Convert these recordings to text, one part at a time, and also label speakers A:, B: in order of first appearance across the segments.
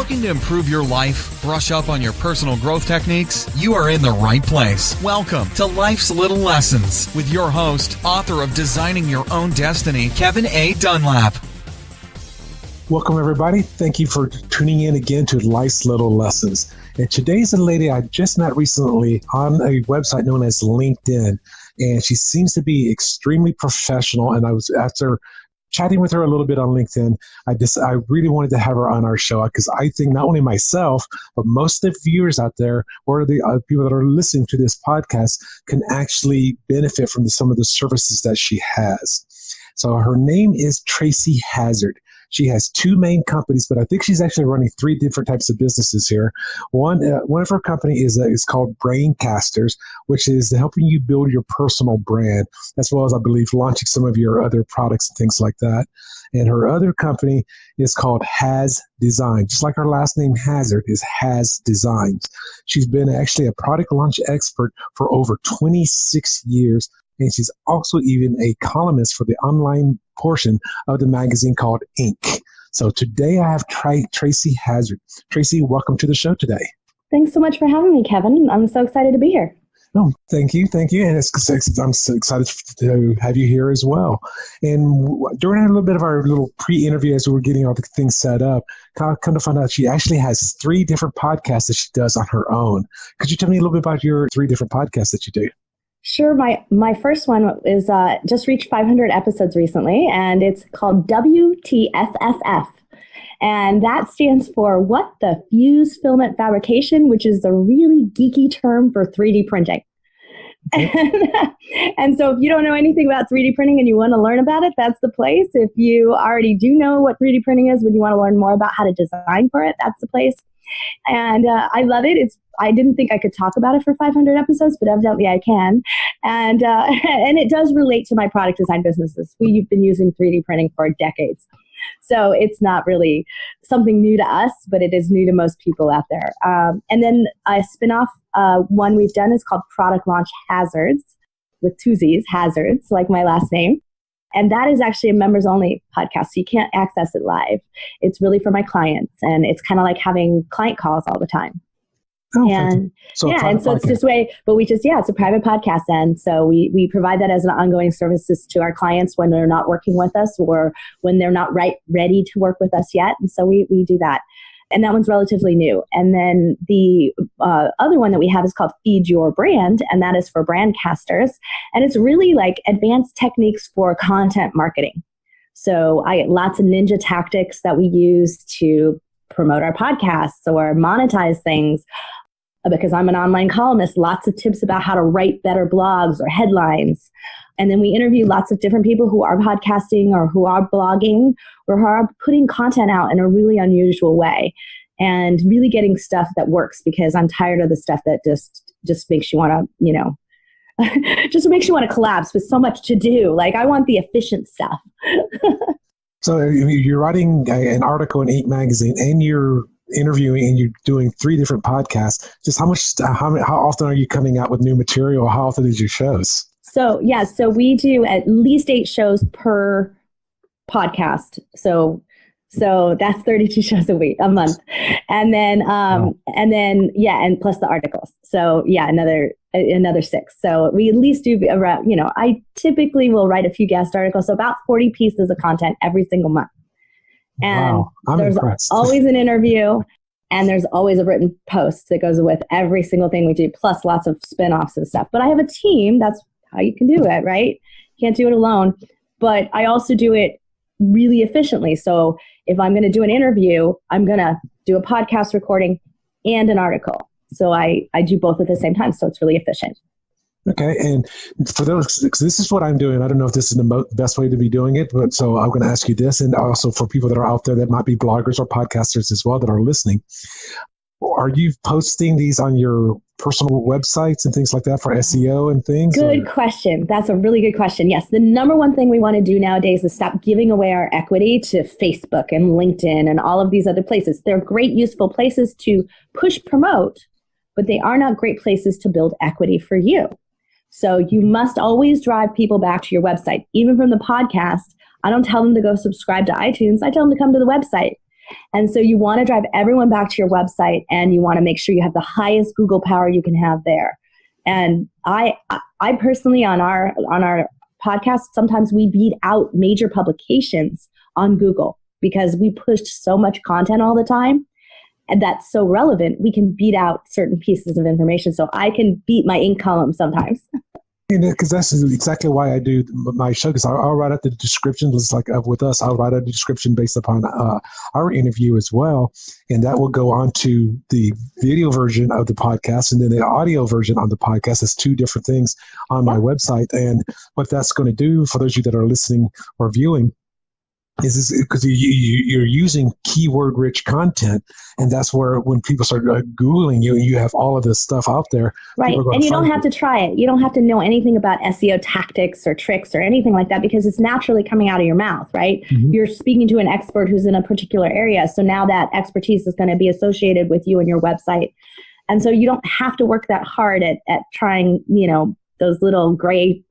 A: Looking to improve your life, brush up on your personal growth techniques? You are in the right place. Welcome to Life's Little Lessons with your host, author of Designing Your Own Destiny, Kevin A. Dunlap.
B: Welcome, everybody. Thank you for tuning in again to Life's Little Lessons. And today's a lady I just met recently on a website known as LinkedIn. And she seems to be extremely professional. And after chatting with her a little bit on LinkedIn, I really wanted to have her on our show because I think not only myself, but most of the viewers out there or the people that are listening to this podcast can actually benefit from some of the services that she has. So her name is Tracy Hazzard. She has two main companies, but I think she's actually running three different types of businesses here. One of her company is called Braincasters, which is helping you build your personal brand, as well as, I believe, launching some of your other products and things like that. And her other company is called Haz Design. Just like her last name, Hazzard, is Haz Designs. She's been actually a product launch expert for over 26 years. And she's also even a columnist for the online portion of the magazine called Ink. So today I have Tracy Hazzard. Tracy, welcome to the show today.
C: Thanks so much for having me, Kevin. I'm so excited to be here.
B: Oh, thank you. And I'm so excited to have you here as well. And during a little bit of our little pre-interview as we were getting all the things set up, come to find out she actually has three different podcasts that she does on her own. Could you tell me a little bit about your three different podcasts that you do?
C: Sure. My first one is just reached 500 episodes recently, and it's called WTFFF. And that stands for What the Fuse Fillment Fabrication, which is the really geeky term for 3D printing. And so if you don't know anything about 3D printing and you want to learn about it, that's the place. If you already do know what 3D printing is, but you want to learn more about how to design for it, that's the place. And I love it. I didn't think I could talk about it for 500 episodes, but evidently I can. And it does relate to my product design businesses. We've been using 3D printing for decades. So it's not really something new to us, but it is new to most people out there. And then a spinoff one we've done is called Product Launch Hazzards, with two Z's, Hazzards, like my last name. And that is actually a members-only podcast, so you can't access it live. It's really for my clients, and it's kind of like having client calls all the time.
B: Oh,
C: and so it's just way, but it's a private podcast. And so we provide that as an ongoing services to our clients when they're not working with us or when they're not ready to work with us yet. And so we do that. And that one's relatively new. And then the other one that we have is called Feed Your Brand, and that is for Braincasters. And it's really like advanced techniques for content marketing. So I get lots of ninja tactics that we use to promote our podcasts or monetize things. Because I'm an online columnist, lots of tips about how to write better blogs or headlines. And then we interview lots of different people who are podcasting or who are blogging or who are putting content out in a really unusual way and really getting stuff that works, because I'm tired of the stuff that just makes you want to, just makes you want to collapse with so much to do. Like, I want the efficient stuff.
B: So you're writing an article in Ink magazine and you're interviewing and you're doing three different podcasts. Just how often are you coming out with new material? How often is your shows? So
C: we do at least 8 shows per podcast. So that's 32 shows a month. And then, and plus the articles. So another 6. So we at least do around, I typically will write a few guest articles. So about 40 pieces of content every single month. And
B: wow, I'm
C: there's
B: impressed.
C: Always an interview, and there's always a written post that goes with every single thing we do, plus lots of spin-offs and stuff. But I have a team. That's how you can do it, right? You can't do it alone. But I also do it really efficiently. So if I'm going to do an interview, I'm going to do a podcast recording and an article. So I do both at the same time. So it's really efficient.
B: Okay, and for those, because this is what I'm doing. I don't know if this is the best way to be doing it, but so I'm going to ask you this, and also for people that are out there that might be bloggers or podcasters as well that are listening. Are you posting these on your personal websites and things like that for SEO and things?
C: Good question. That's a really good question. Yes, the number one thing we want to do nowadays is stop giving away our equity to Facebook and LinkedIn and all of these other places. They're great, useful places to push promote, but they are not great places to build equity for you. So you must always drive people back to your website. Even from the podcast, I don't tell them to go subscribe to iTunes. I tell them to come to the website. And so you want to drive everyone back to your website, and you want to make sure you have the highest Google power you can have there. And I personally, on our podcast, sometimes we beat out major publications on Google because we pushed so much content all the time. And that's so relevant, we can beat out certain pieces of information. So I can beat my ink column sometimes.
B: Because that's exactly why I do my show, because I'll write out the description, just like with us, I'll write out the description based upon our interview as well. And that will go on to the video version of the podcast, and then the audio version on the podcast is two different things on my website. And what that's going to do for those of you that are listening or viewing is because you're using keyword-rich content, and that's where when people start Googling you, you have all of this stuff out there.
C: Right, and you don't have to try it. You don't have to know anything about SEO tactics or tricks or anything like that, because it's naturally coming out of your mouth, right? Mm-hmm. You're speaking to an expert who's in a particular area, so now that expertise is going to be associated with you and your website. And so you don't have to work that hard at trying, those little gray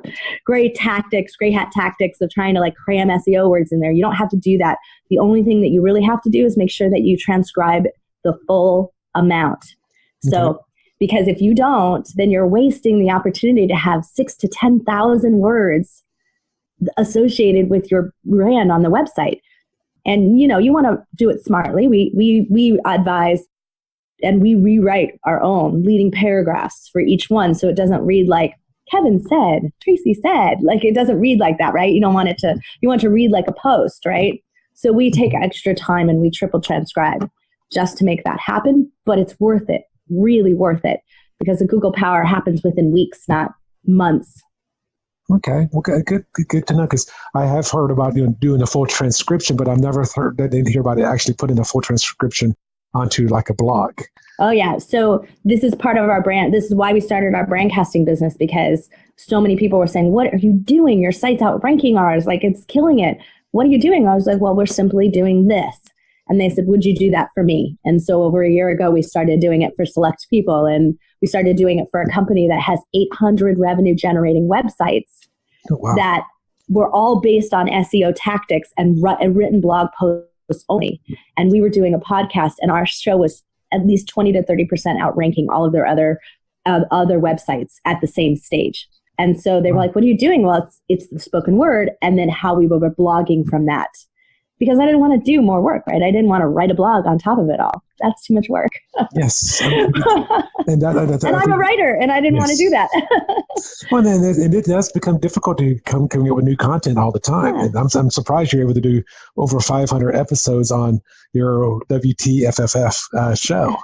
C: hat tactics of trying to cram SEO words in there. You don't have to do that. The only thing that you really have to do is make sure that you transcribe the full amount. Okay. So, because if you don't, then you're wasting the opportunity to have 6,000 to 10,000 words associated with your brand on the website. And, you want to do it smartly. We advise, and we rewrite our own leading paragraphs for each one, so it doesn't read like Kevin said, Tracy said. It doesn't read like that, right? You don't want it to, you want it to read like a post, right? So we take extra time and we triple transcribe just to make that happen, but it's worth it, really worth it, because the Google power happens within weeks, not months.
B: Okay, good to know, because I have heard about doing a full transcription, but I've never didn't hear about it actually putting a full transcription onto a blog.
C: Oh, yeah. So this is part of our brand. This is why we started our brand casting business, because so many people were saying, what are you doing? Your site's outranking ours. It's killing it. What are you doing? I was like, well, we're simply doing this. And they said, would you do that for me? And so over a year ago, we started doing it for select people. And we started doing it for a company that has 800 revenue generating websites.
B: Oh, wow.
C: That were all based on SEO tactics and written blog posts only. And we were doing a podcast, and our show was at least 20 to 30% outranking all of their other websites at the same stage. And so they were like, what are you doing? Well, it's the spoken word, and then how we were blogging from that. Because I didn't want to do more work, right? I didn't want to write a blog on top of it all. That's too much work.
B: Yes.
C: And I'm a writer, and I didn't want to do that.
B: Well, and it does become difficult to coming up with new content all the time. Yeah. And I'm surprised you're able to do over 500 episodes on your WTFFF show.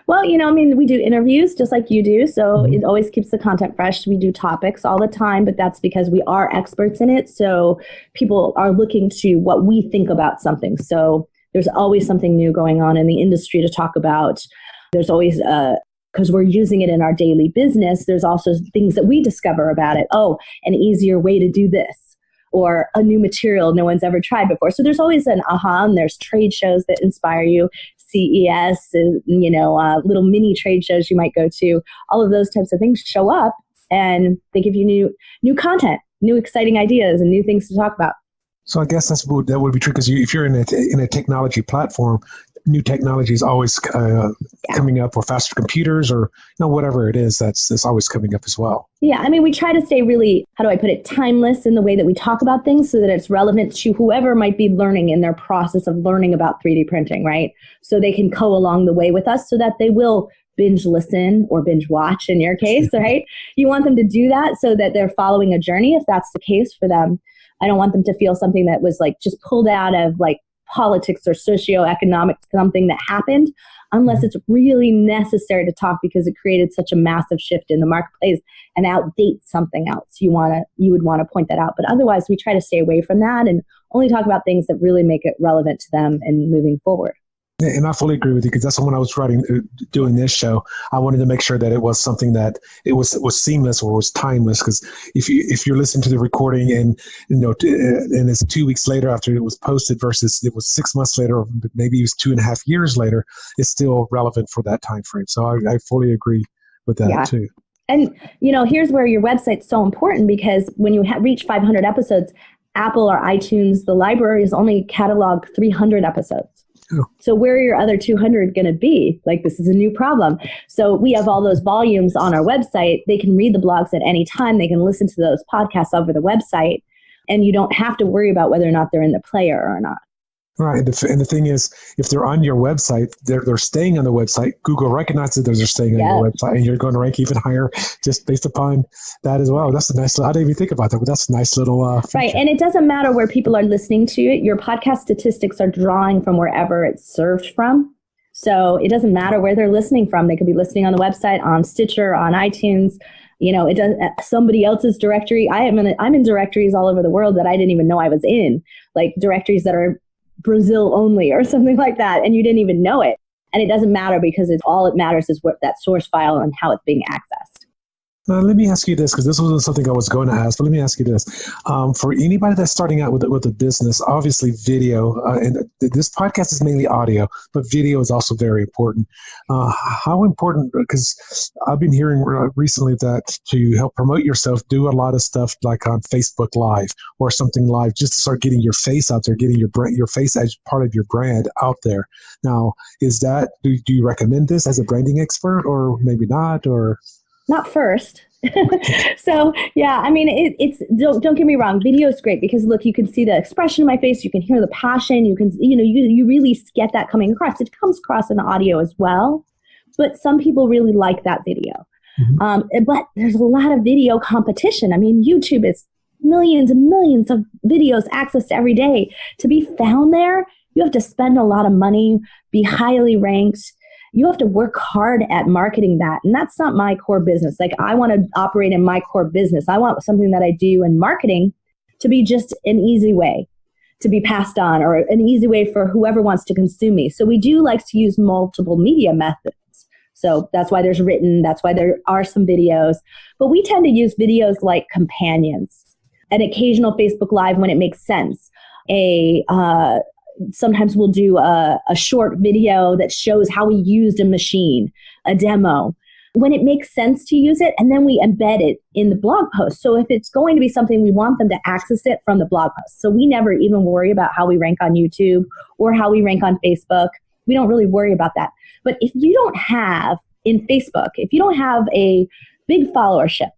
C: Well, we do interviews just like you do. So it always keeps the content fresh. We do topics all the time, but that's because we are experts in it. So people are looking to what we think about something. So there's always something new going on in the industry to talk about. There's always, because we're using it in our daily business, there's also things that we discover about it. Oh, an easier way to do this, or a new material no one's ever tried before. So there's always an aha, and there's trade shows that inspire you. CES, little mini trade shows you might go to. All of those types of things show up, and they give you new content, new exciting ideas, and new things to talk about.
B: So I guess that would be true, because if you're in a technology platform, new technology is always coming up, or faster computers, or whatever it is, that's always coming up as well.
C: Yeah, we try to stay really, how do I put it, timeless in the way that we talk about things, so that it's relevant to whoever might be learning in their process of learning about 3D printing, right? So they can go along the way with us, so that they will binge listen or binge watch in your case, right? You want them to do that so that they're following a journey, if that's the case for them. I don't want them to feel something that was just pulled out of politics or socioeconomic something that happened, unless it's really necessary to talk because it created such a massive shift in the marketplace and outdates something else. You would want to point that out. But otherwise, we try to stay away from that and only talk about things that really make it relevant to them and moving forward.
B: Yeah, and I fully agree with you, because that's when I was doing this show, I wanted to make sure that it was something that it was seamless or was timeless. Because if you're listening to the recording and and it's 2 weeks later after it was posted versus it was 6 months later, or maybe it was 2.5 years later, it's still relevant for that time frame. So I fully agree with that too.
C: And here's where your website's so important, because when you reach 500 episodes, Apple or iTunes, the libraries only catalog 300 episodes.
B: Oh.
C: So where are your other 200 going to be? Like, this is a new problem. So we have all those volumes on our website. They can read the blogs at any time. They can listen to those podcasts over the website. And you don't have to worry about whether or not they're in the player or not.
B: Right. And the thing is, if they're on your website, they're staying on the website. Google recognizes that they're staying on your website, and you're going to rank even higher just based upon that as well. That's a nice little, I didn't even think about that, but that's a nice little feature.
C: Right. And it doesn't matter where people are listening to it. Your podcast statistics are drawing from wherever it's served from. So it doesn't matter where they're listening from. They could be listening on the website, on Stitcher, on iTunes. You know, it does somebody else's directory. I'm in directories all over the world that I didn't even know I was in, like directories that are Brazil only or something like that, and you didn't even know it. And it doesn't matter because all it matters is what that source file and how it's being accessed.
B: Let me ask you this, because this wasn't something I was going to ask, but let me ask you this. For anybody that's starting out with a business, obviously video, and this podcast is mainly audio, but video is also very important. How important, because I've been hearing recently that to help promote yourself, do a lot of stuff like on Facebook Live or something live, just to start getting your face out there, getting your face as part of your brand out there. Now, is that, do you recommend this as a branding expert, or maybe not, or...
C: Not first. So yeah, I mean, it's don't get me wrong. Video is great because look, you can see the expression in my face. You can hear the passion. You can, you really get that coming across. It comes across in audio as well, but some people really like that video. Mm-hmm. But there's a lot of video competition. I mean, YouTube is millions and millions of videos accessed every day. To be found there, you have to spend a lot of money, be highly ranked. You have to work hard at marketing that. And that's not my core business. Like, I want to operate in my core business. I want something that I do in marketing to be just an easy way to be passed on, or an easy way for whoever wants to consume me. So we do like to use multiple media methods. So that's why there's written, that's why there are some videos. But we tend to use videos like companions, an occasional Facebook Live when it makes sense, sometimes we'll do a short video that shows how we used a machine, a demo, when it makes sense to use it, and then we embed it in the blog post. So if it's going to be something, we want them to access it from the blog post. So we never even worry about how we rank on YouTube or how we rank on Facebook. We don't really worry about that. But if you don't have, in Facebook, if you don't have a big followership,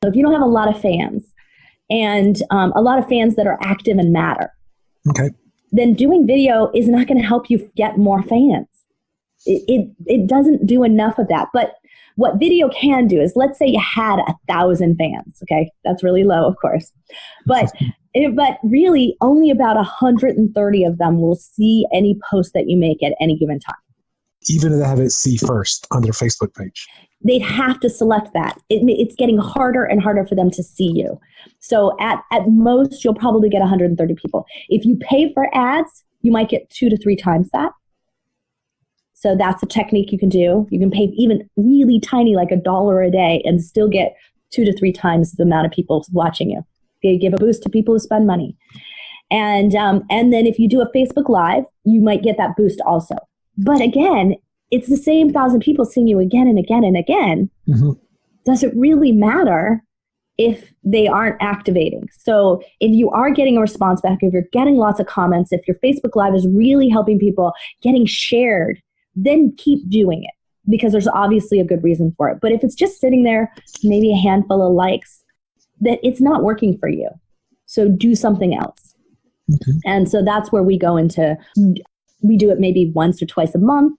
C: so if you don't have a lot of fans, and a lot of fans that are active and matter,
B: okay,
C: then doing video is not going to help you get more fans. It doesn't do enough of that. But what video can do is, let's say you had 1,000 fans. Okay, that's really low, of course. But really, only about 130 of them will see any post that you make at any given time.
B: Even if they have it see first on their Facebook page.
C: They'd have to select that. It's getting harder and harder for them to see you. So at most, you'll probably get 130 people. If you pay for ads, you might get 2 to 3 times that. So that's a technique you can do. You can pay even really tiny, like $1 a day, and still get 2 to 3 times the amount of people watching you. They give a boost to people who spend money. And then if you do a Facebook Live, you might get that boost also. But again, it's the same 1,000 people seeing you again and again and again. Mm-hmm. Does it really matter if they aren't activating? So if you are getting a response back, if you're getting lots of comments, if your Facebook Live is really helping people, getting shared, then keep doing it, because there's obviously a good reason for it. But if it's just sitting there, maybe a handful of likes, that it's not working for you. So do something else. Okay. And so that's where we go into, we do it maybe once or twice a month,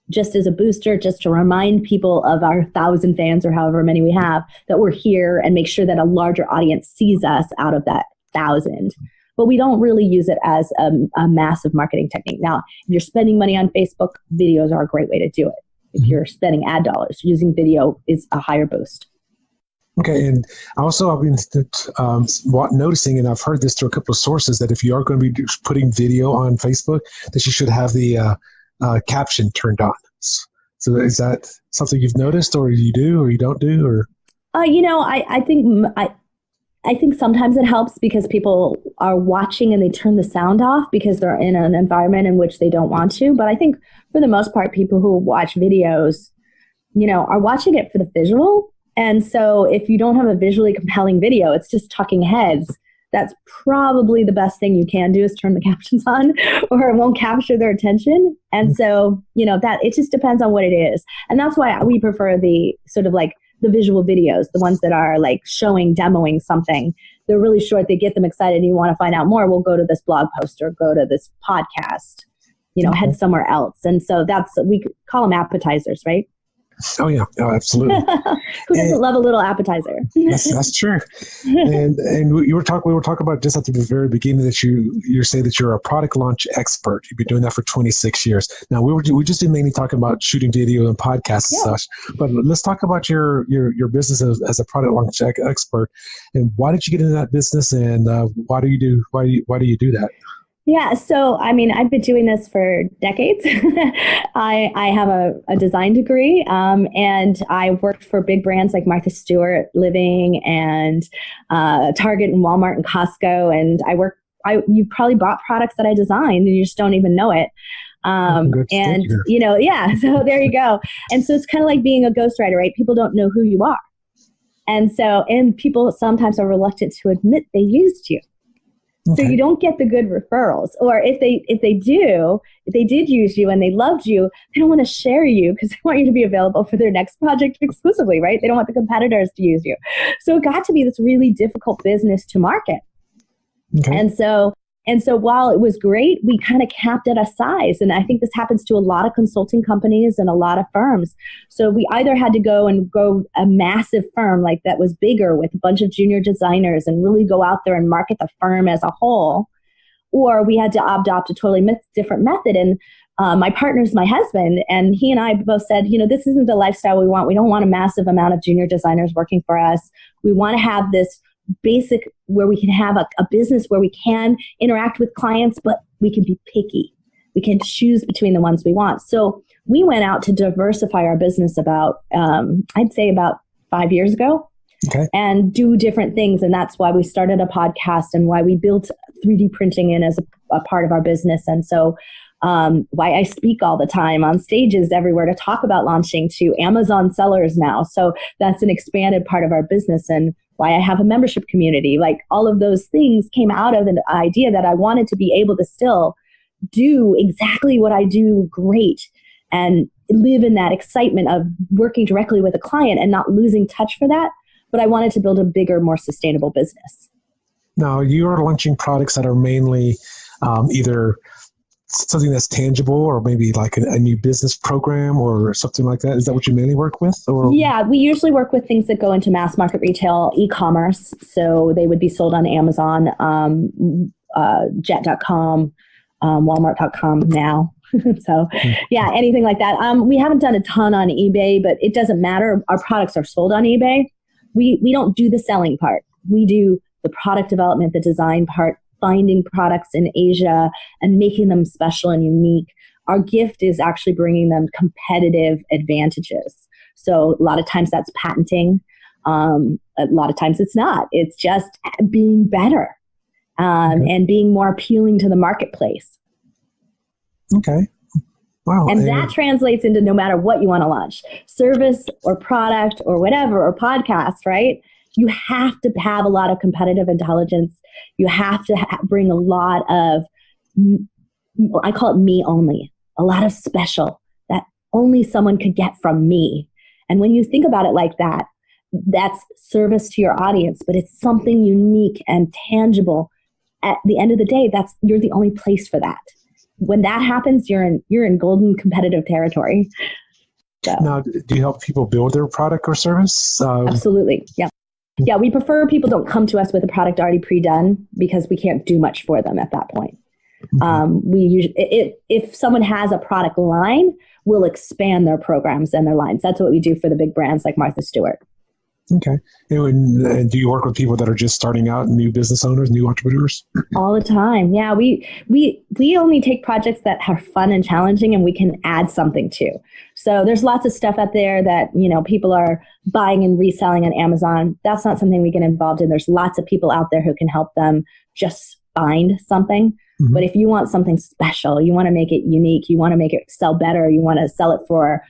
C: just as a booster, just to remind people of our 1,000 fans or however many we have, that we're here, and make sure that a larger audience sees us out of that 1,000. But we don't really use it as a massive marketing technique. Now, if you're spending money on Facebook, videos are a great way to do it. If you're spending ad dollars, using video is a higher boost.
B: Okay, and also I've been noticing, and I've heard this through a couple of sources, that if you are going to be putting video on Facebook, that you should have the caption turned on. So is that something you've noticed, or you do, or you don't do, or?
C: I think sometimes it helps because people are watching and they turn the sound off because they're in an environment in which they don't want to. But I think for the most part, people who watch videos, are watching it for the visual. And so if you don't have a visually compelling video, it's just talking heads. that's probably the best thing you can do is turn the captions on, or it won't capture their attention. And so, that it just depends on what it is. And that's why we prefer the sort of like the visual videos, the ones that are like demoing something. They're really short. They get them excited and you want to find out more. We'll go to this blog post or go to this podcast, head somewhere else. And so we call them appetizers, right?
B: Oh yeah, oh, absolutely.
C: Who doesn't love a little appetizer?
B: That's true. And we were talking about just at the very beginning that you say that you're a product launch expert. You've been doing that for 26 years. Now we just been mainly talking about shooting video and podcasts and such, but let's talk about your business as a product launch expert. And why did you get into that business? And why do you do that?
C: Yeah, so I've been doing this for decades. I have a design degree, and I worked for big brands like Martha Stewart Living and Target and Walmart and Costco. And you probably bought products that I designed and you just don't even know it. So there you go. And so it's kind of like being a ghostwriter, right? People don't know who you are. And people sometimes are reluctant to admit they used you. So you don't get the good referrals. Or if they did use you and they loved you, they don't want to share you because they want you to be available for their next project exclusively, right? They don't want the competitors to use you. So it got to be this really difficult business to market. Okay. And so while it was great, we kind of capped at a size. And I think this happens to a lot of consulting companies and a lot of firms. So we either had to go a massive firm like that was bigger with a bunch of junior designers and really go out there and market the firm as a whole, or we had to adopt a totally different method. And my partner's my husband, and he and I both said, this isn't the lifestyle we want. We don't want a massive amount of junior designers working for us. We want to have this basic where we can have a business where we can interact with clients, but we can be picky. We can choose between the ones we want. So we went out to diversify our business about 5 years ago. Okay. And do different things. And that's why we started a podcast and why we built 3D printing in as a part of our business. And so why I speak all the time on stages everywhere to talk about launching to Amazon sellers now. So that's an expanded part of our business, and why I have a membership community. Like all of those things came out of an idea that I wanted to be able to still do exactly what I do great and live in that excitement of working directly with a client and not losing touch for that. But I wanted to build a bigger, more sustainable business.
B: Now, you are launching products that are mainly either something that's tangible or maybe like a new business program or something like that. Is that what you mainly work with? Or? Yeah,
C: we usually work with things that go into mass market retail, e-commerce. So they would be sold on Amazon, Jet.com, Walmart.com now. So yeah, anything like that. We haven't done a ton on eBay, but it doesn't matter. Our products are sold on eBay. We don't do the selling part. We do the product development, the design part, finding products in Asia and making them special and unique. Our gift is actually bringing them competitive advantages. So a lot of times that's patenting. A lot of times it's not. It's just being better and being more appealing to the marketplace.
B: Okay. Wow.
C: And that translates into no matter what you want to launch, service or product or whatever, or podcast, right? You have to have a lot of competitive intelligence. You have to bring a lot of, I call it me only, a lot of special that only someone could get from me. And when you think about it like that, that's service to your audience, but it's something unique and tangible. At the end of the day, you're the only place for that. When that happens, you're in golden competitive territory. So.
B: Now, do you help people build their product or service?
C: Absolutely. Yeah. Yeah, we prefer people don't come to us with a product already pre-done because we can't do much for them at that point. We usually, if someone has a product line, we'll expand their programs and their lines. That's what we do for the big brands like Martha Stewart.
B: Okay. And do you work with people that are just starting out, new business owners, new entrepreneurs?
C: All the time. Yeah, we only take projects that are fun and challenging and we can add something to. So there's lots of stuff out there that, people are buying and reselling on Amazon. That's not something we get involved in. There's lots of people out there who can help them just find something. Mm-hmm. But if you want something special, you want to make it unique, you want to make it sell better, you want to sell it for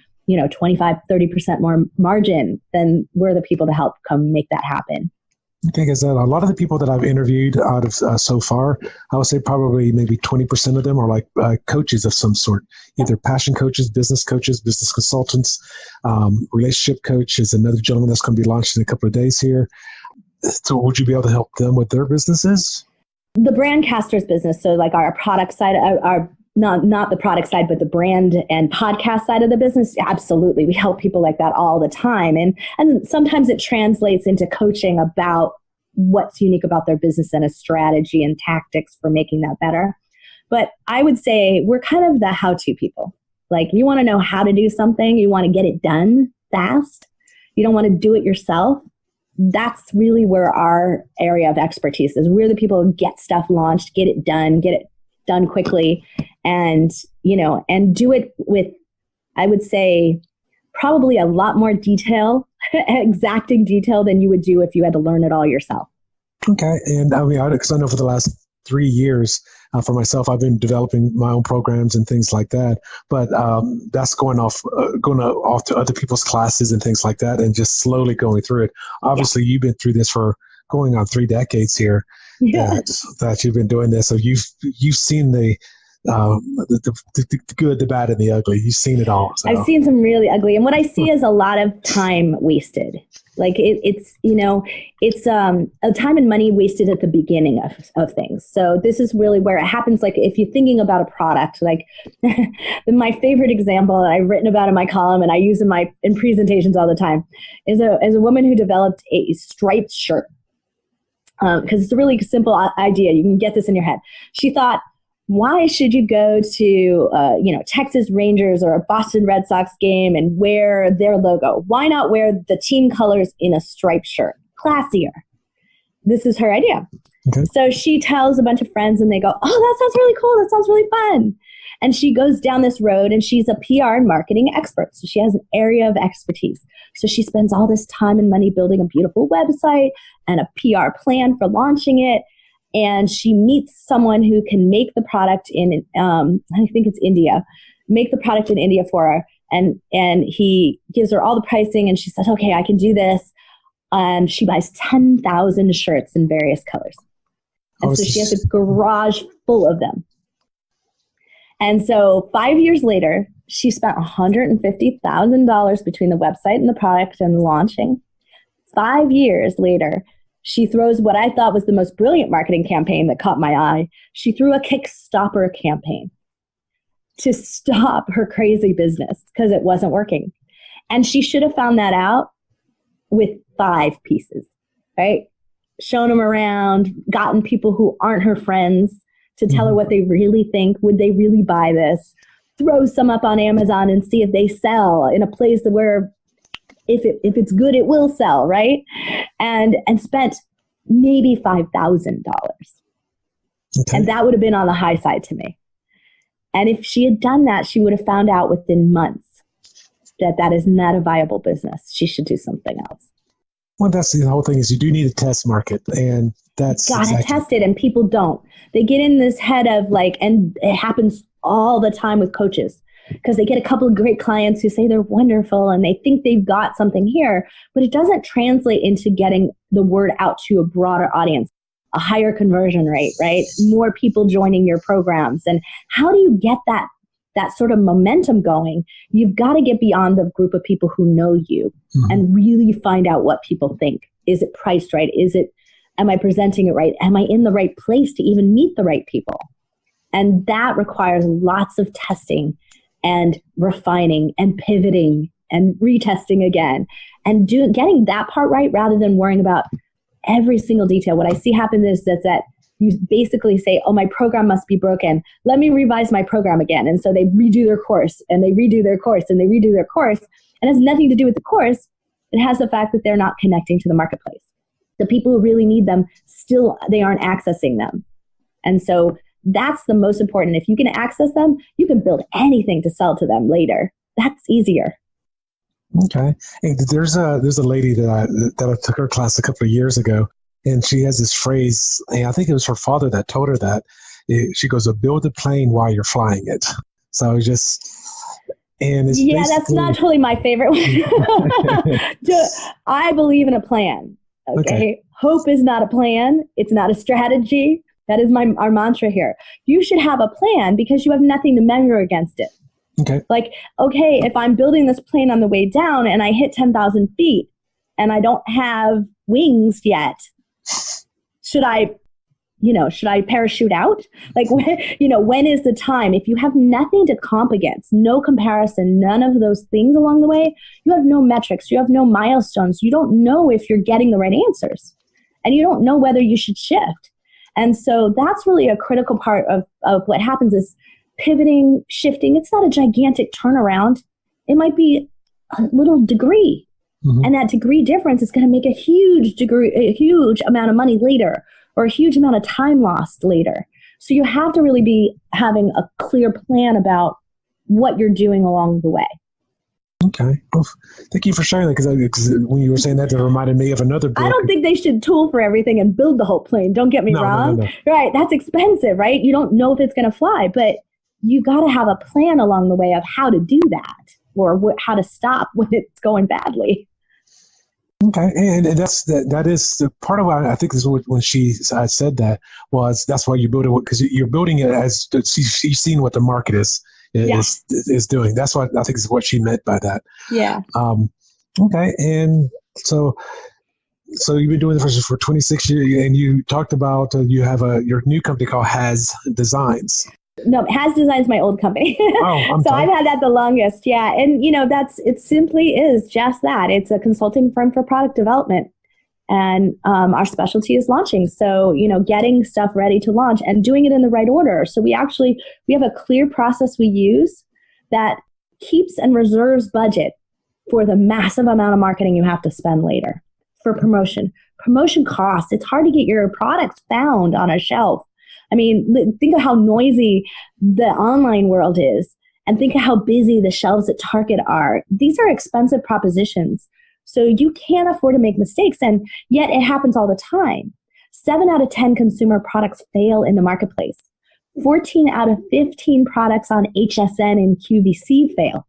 C: 25, 30% more margin, then we're the people to help come make that happen.
B: Okay, because a lot of the people that I've interviewed out of so far, I would say probably maybe 20% of them are like coaches of some sort, either passion coaches, business consultants. Relationship coach is another gentleman that's going to be launched in a couple of days here. So would you be able to help them with their businesses?
C: The brandcasters business, so like our product side, our not the product side, but the brand and podcast side of the business, absolutely. We help people like that all the time. And sometimes it translates into coaching about what's unique about their business and a strategy and tactics for making that better. But I would say we're kind of the how-to people. Like, you want to know how to do something, you want to get it done fast, you don't want to do it yourself. That's really where our area of expertise is. We're the people who get stuff launched, get it done quickly, and do it with, I would say, probably a lot more exacting detail than you would do if you had to learn it all yourself.
B: Okay. And I mean, because I know for the last 3 years for myself, I've been developing my own programs and things like that. But that's going off to other people's classes and things like that, and just slowly going through it. Obviously, You've been through this for going on 3 decades here.
C: Yeah.
B: That you've been doing this, so you've seen the good, the bad, and the ugly. You've seen it all. So.
C: I've seen some really ugly, and what I see is a lot of time wasted. Like it's a time and money wasted at the beginning of things. So this is really where it happens. Like, if you're thinking about a product, like my favorite example that I've written about in my column and I use in presentations all the time is a woman who developed a striped shirt. Because it's a really simple idea. You can get this in your head. She thought, why should you go to Texas Rangers or a Boston Red Sox game and wear their logo? Why not wear the team colors in a striped shirt? Classier. This is her idea. Okay. So she tells a bunch of friends and they go, oh, that sounds really cool. That sounds really fun. And she goes down this road, and she's a PR and marketing expert. So she has an area of expertise. So she spends all this time and money building a beautiful website and a PR plan for launching it. And she meets someone who can make the product in, I think it's India, make the product in India for her. And he gives her all the pricing, and she says, okay, I can do this. And she buys 10,000 shirts in various colors. And so she has a garage full of them. And so 5 years later, she spent $150,000 between the website and the product and the launching. 5 years later, she throws what I thought was the most brilliant marketing campaign that caught my eye. She threw a Kickstarter campaign to stop her crazy business because it wasn't working. And she should have found that out with 5 pieces, right? Shown them around, gotten people who aren't her friends to tell her what they really think. Would they really buy this? Throw some up on Amazon and see if they sell in a place where if it's good, it will sell, right? And spent maybe $5,000. Okay. And that would have been on the high side to me. And if she had done that, she would have found out within months that is not a viable business. She should do something else.
B: Well, that's the whole thing, is you do need a test market, and that's
C: gotta test it, and people don't. They get in this head of like, and it happens all the time with coaches, because they get a couple of great clients who say they're wonderful and they think they've got something here, but it doesn't translate into getting the word out to a broader audience, a higher conversion rate, right? More people joining your programs. And how do you get that sort of momentum going? You've got to get beyond the group of people who know you and really find out what people think. Is it priced right? Am I presenting it right? Am I in the right place to even meet the right people? And that requires lots of testing and refining and pivoting and retesting again and getting that part right rather than worrying about every single detail. What I see happen is that you basically say, oh, my program must be broken. Let me revise my program again. And so they redo their course and they redo their course and they redo their course. And it has nothing to do with the course. It has the fact that they're not connecting to the marketplace. The people who really need them, still, they aren't accessing them. And so that's the most important. If you can access them, you can build anything to sell to them later. That's easier.
B: Okay. Hey, there's a lady that I took her class a couple of years ago, and she has this phrase, and I think it was her father that told her that. She goes, build a plane while you're flying it. So it's that's not totally my favorite one. I believe in a plan. Okay.
C: Hope is not a plan. It's not a strategy. That is our mantra here. You should have a plan because you have nothing to measure against it.
B: Okay.
C: Like, okay, if I'm building this plane on the way down and I hit 10,000 feet and I don't have wings yet, should I parachute out? Like, when is the time? If you have nothing to comp against, no comparison, none of those things along the way, you have no metrics, you have no milestones, you don't know if you're getting the right answers, and you don't know whether you should shift. And so that's really a critical part of what happens is pivoting, shifting. It's not a gigantic turnaround. It might be a little degree. Mm-hmm. And that degree difference is going to make a huge amount of money later, or a huge amount of time lost later. So you have to really be having a clear plan about what you're doing along the way.
B: Okay. Well, thank you for sharing that, because when you were saying that, it reminded me of another book.
C: I don't think they should tool for everything and build the whole plane. Don't get me wrong. No. Right. That's expensive, right? You don't know if it's going to fly, but you got to have a plan along the way of how to do that, or how to stop when it's going badly.
B: Okay, and that is the part of why I think this is when she said that was that's why you build it, because you're building it as she's seeing what the market is doing. That's what I think is what she meant by that.
C: Yeah.
B: Okay, and so you've been doing this for 26 years, and you talked about you have your new company called Haz Designs.
C: No, Haz Designs my old company.
B: Oh,
C: so I've had that the longest. Yeah. And it simply is just that. It's a consulting firm for product development. And our specialty is launching. So, getting stuff ready to launch and doing it in the right order. So we have a clear process we use that keeps and reserves budget for the massive amount of marketing you have to spend later for promotion. Promotion costs. It's hard to get your products found on a shelf. I mean, think of how noisy the online world is, and think of how busy the shelves at Target are. These are expensive propositions. So you can't afford to make mistakes, and yet it happens all the time. 7 out of 10 consumer products fail in the marketplace. 14 out of 15 products on HSN and QVC fail.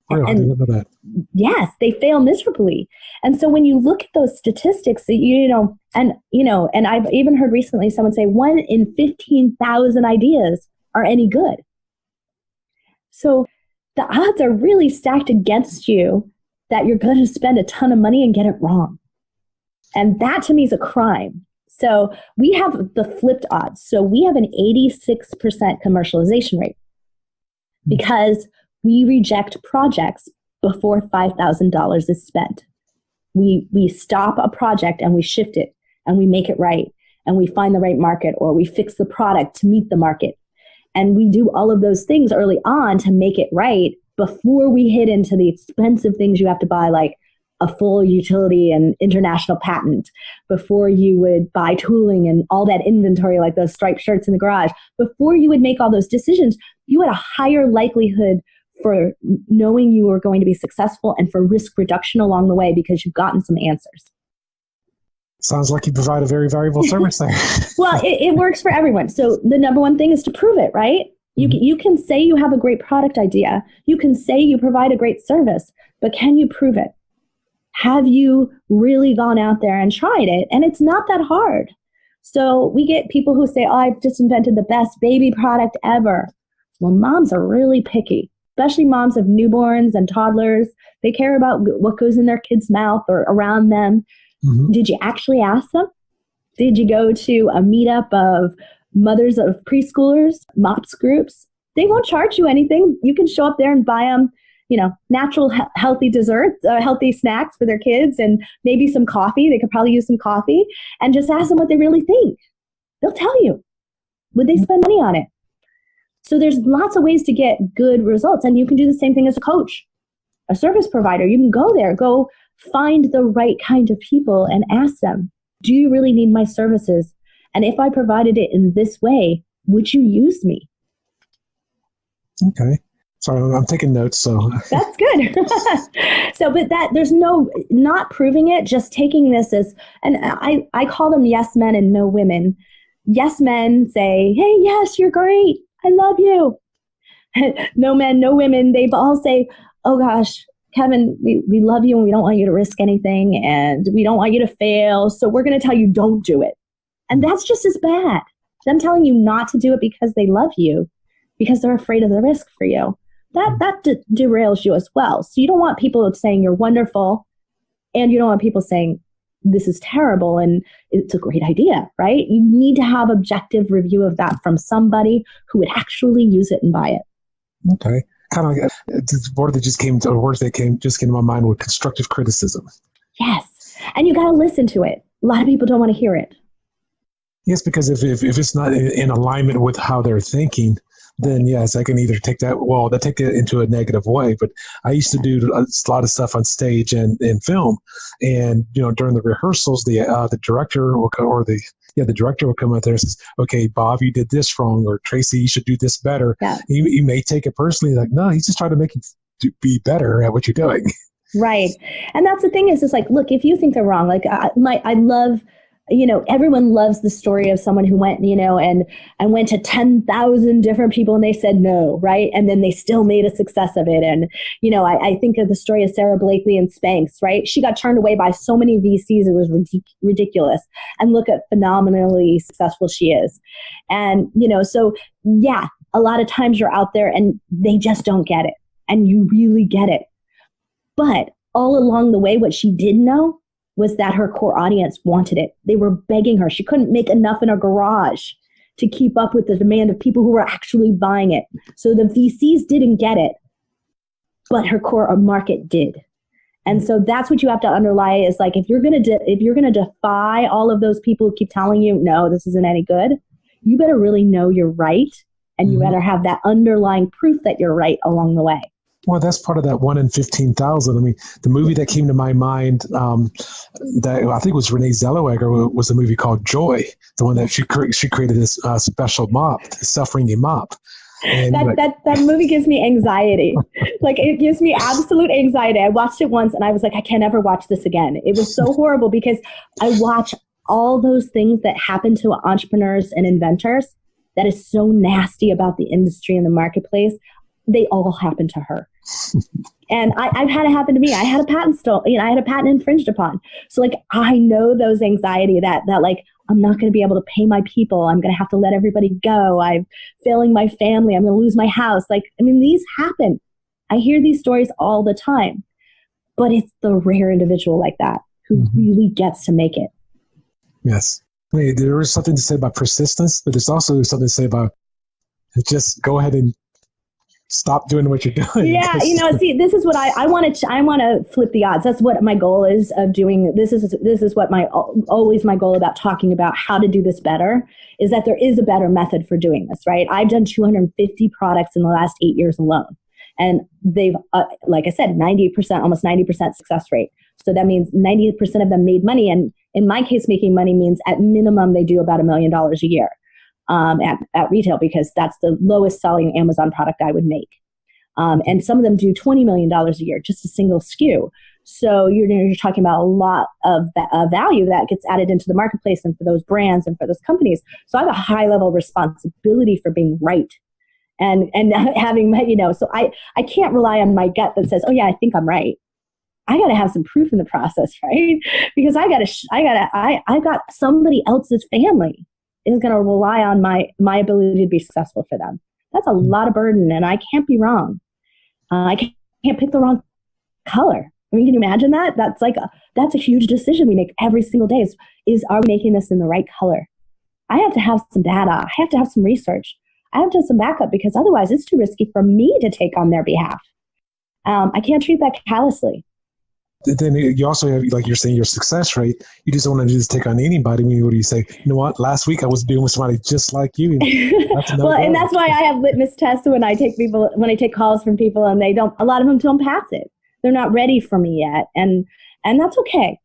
B: I didn't know that.
C: Yes, they fail miserably. And so when you look at those statistics, and I've even heard recently someone say 1 in 15,000 ideas are any good. So the odds are really stacked against you that you're going to spend a ton of money and get it wrong. And that to me is a crime. So we have the flipped odds. So we have an 86% commercialization rate because we reject projects before $5,000 is spent. We stop a project and we shift it and we make it right and we find the right market, or we fix the product to meet the market. And we do all of those things early on to make it right before we hit into the expensive things you have to buy, like a full utility and international patent, before you would buy tooling and all that inventory, like those striped shirts in the garage. Before you would make all those decisions, you had a higher likelihood for knowing you were going to be successful and for risk reduction along the way because you've gotten some answers.
B: Sounds like you provide a very valuable service there.
C: Well, it works for everyone. So the number one thing is to prove it, right? You can say you have a great product idea. You can say you provide a great service, but can you prove it? Have you really gone out there and tried it? And it's not that hard. So we get people who say, oh, I've just invented the best baby product ever. Well, moms are really picky, especially moms of newborns and toddlers. They care about what goes in their kid's mouth or around them. Mm-hmm. Did you actually ask them? Did you go to a meetup of mothers of preschoolers, MOPS groups? They won't charge you anything. You can show up there and buy them, natural, healthy desserts, healthy snacks for their kids, and maybe some coffee. They could probably use some coffee, and just ask them what they really think. They'll tell you. Would they spend money on it? So there's lots of ways to get good results, and you can do the same thing as a coach, a service provider. You can go find the right kind of people and ask them, do you really need my services? And if I provided it in this way, would you use me?
B: Okay. Sorry, I'm taking notes. So
C: that's good. But there's not proving it, just taking this as, and I call them yes men and no women. Yes men say, hey, yes, you're great. I love you. No men, no women. They all say, oh gosh, Kevin, we love you and we don't want you to risk anything and we don't want you to fail. So we're going to tell you don't do it. And that's just as bad. Them telling you not to do it because they love you, because they're afraid of the risk for you. That derails you as well. So you don't want people saying you're wonderful, and you don't want people saying this is terrible and it's a great idea, right? You need to have objective review of that from somebody who would actually use it and buy it.
B: Okay. Kind of like the word that just came to, or words that just came to my mind were constructive criticism.
C: Yes. And you got to listen to it. A lot of people don't want to hear it.
B: Yes, because if it's not in alignment with how they're thinking, then yes, I can either take that into a negative way. But I used to do a lot of stuff on stage and in film, and during the rehearsals, the director will come, the director will come out there and says, "Okay, Bob, you did this wrong," or "Tracy, you should do this better." Yeah. You may take it personally, like, no, he's just trying to make you to be better at what you're doing.
C: Right, and that's the thing is, it's like, look, if you think they're wrong, like I love. Everyone loves the story of someone who went, and went to 10,000 different people and they said no, right? And then they still made a success of it. And, I think of the story of Sarah Blakely and Spanx, right? She got turned away by so many VCs, it was ridiculous. And look at phenomenally successful she is. And, so yeah, a lot of times you're out there and they just don't get it. And you really get it. But all along the way, what she did know was that her core audience wanted it. They were begging her. She couldn't make enough in her garage to keep up with the demand of people who were actually buying it. So the VCs didn't get it, but her core market did. And so that's what you have to underlie is like, if you're going to defy all of those people who keep telling you, no, this isn't any good, you better really know you're right. And you better have that underlying proof that you're right along the way.
B: Well, that's part of that 1 in 15,000. I mean, the movie that came to my mind that I think was Renee Zellweger was a movie called Joy, the one that she created this special mop, self-wringing mop. And that movie gives me anxiety. Like, it gives me absolute anxiety. I watched it once and I was like, I can't ever watch this again. It was so horrible because I watch all those things that happen to entrepreneurs and inventors that is so nasty about the industry and the marketplace. They all happen to her. And I've had it happen to me. I had a patent I had a patent infringed upon. So like, I know those anxiety that like, I'm not going to be able to pay my people. I'm going to have to let everybody go. I'm failing my family. I'm going to lose my house. Like, I mean, these happen. I hear these stories all the time, but it's the rare individual like that who really gets to make it. Yes. I mean, there is something to say about persistence, but there's also something to say about just go ahead and stop doing what you're doing.
C: Yeah, see, this is what I want to flip the odds. That's what my goal is of doing. This is what always my goal about talking about how to do this better is that there is a better method for doing this, right? I've done 250 products in the last 8 years alone. And they've, like I said, 90%, almost 90% success rate. So that means 90% of them made money. And in my case, making money means at minimum, they do about $1 million a year. At retail, because that's the lowest selling Amazon product I would make. And some of them do $20 million a year, just a single SKU. So you're talking about a lot of value that gets added into the marketplace and for those brands and for those companies. So I have a high level of responsibility for being right. And having, so I can't rely on my gut that says, oh yeah, I think I'm right. I got to have some proof in the process, right? Because I got somebody else's family is going to rely on my ability to be successful for them. That's a lot of burden, and I can't be wrong. I can't pick the wrong color. I mean, can you imagine that? That's a huge decision we make every single day is are we making this in the right color? I have to have some data. I have to have some research. I have to have some backup because otherwise it's too risky for me to take on their behalf. I can't treat that callously.
B: Then you also have, like you're saying, your success rate. You just don't want to just take on anybody. What do you say? You know what? Last week I was dealing with somebody just like you.
C: Well, and that's why I have litmus tests when I take calls from people, and a lot of them don't pass it. They're not ready for me yet, and that's okay.